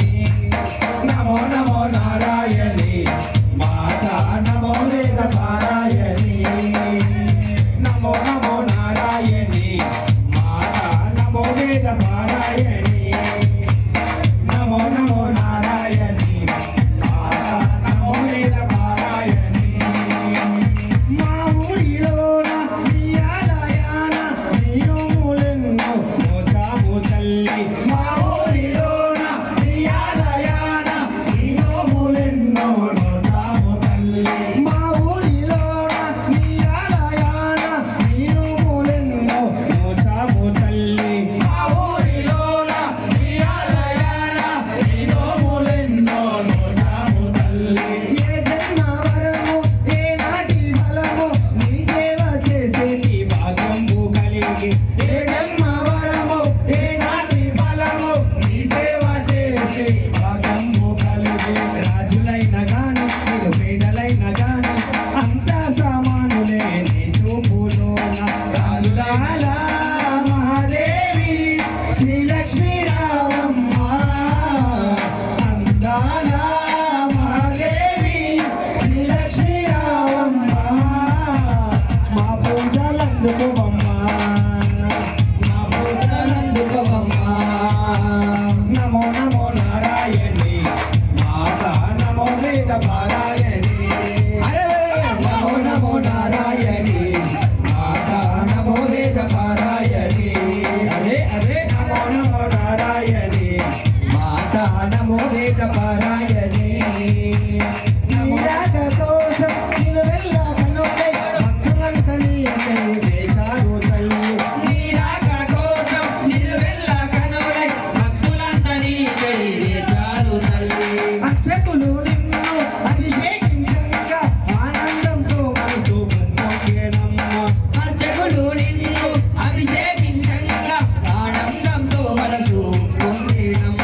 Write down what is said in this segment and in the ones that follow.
नमो नमो नारायणी माता नमो वेद पारायणी नमो नमो नारायणी माता नमो वेद पारायणी नमो नमो नारायणी माता नमो वेद पारायणी मा ఊరిలోన నియాలయాన నీను మూలెన్నో మోచాము తల్లి మా ఊరిలోన నియాలయాన నీను మూలెన్నో మోచాము తల్లి మా ఊరిలోన నియాలయాన నీను మూలెన్నో మోచాము తల్లి మా ఊరిలోన నియాలయాన నీను మూలెన్నో మోచాము తల్లి ఏ జన్మ వరము ఏ నాటి ఫలము నీ సేవ చేసేటి భాగ్యము కలిగి ఏ జన్మ వరము ఏ నాటి ఫలము నీ సేవ చేసే భాగ్యము కలిగి రాజులైన గాని నేను పేదలైన గాని అంతా సామానులే నీ చూపులోన రాలులాల మహాదేవి శ్రీలక్ష్మీ రావమ్మ అందాల మహాదేవి శ్రీలక్ష్మీ రావమ్మ మా పూజలందుకోవమ్మ మా పూజలందుకోవమ్మ నమో నమో నారాయణి మాతా నమో వేద పారాయణి నమో నమో నారాయణి మాతా నమో వేద పారాయణి అరే అరే నమో నమో నారాయణి మాతా నమో వేద పారాయణి నీరాగ కోసం నిలువెల్ల కనుకై భక్తులంత నీకై వేశారు తల్లి నీరాగ కోసం నిలువెల్ల కనుకై భక్తులంత నీకై వేశారు తల్లి అర్చకులు నిన్ను అభిషేకించక ఆనందంతో మనసు పొంగేనమ్మ అర్చకులు నిన్ను అభిషేకించక ఆనందంతో మనసు పొంగేనమ్మ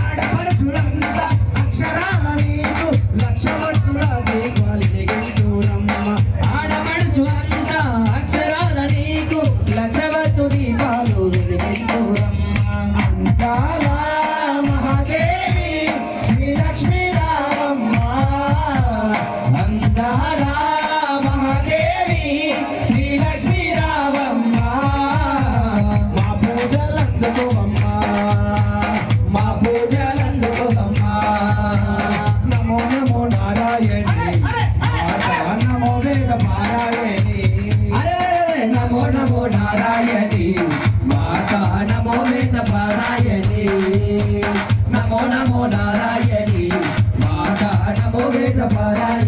ఆడపడుచులంతా అక్షరాల నీకు లక్షభక్తుల దీపాలు వెలిగించురమ్మ ఆడపడుచులంతా అక్షరాల నీకు లక్షభక్తు దీపాలు వెలిగించురమ్మ అందాల మహాదేవి శ్రీలక్ష్మీ రావమ్మ అందాల మహాదేవి శ్రీలక్ష్మీ రావమ్మ మా పూజలందుకోవమ్మ మా పూజలందుకోవమ్మ నమో నమో నారాయణి మాతా నమో వేద పారాయణి నమో నమో నారాయణి మాతా నమో వేద పారాయణి నమో నమో నారాయణి మాతా నమో వేద పారాయణి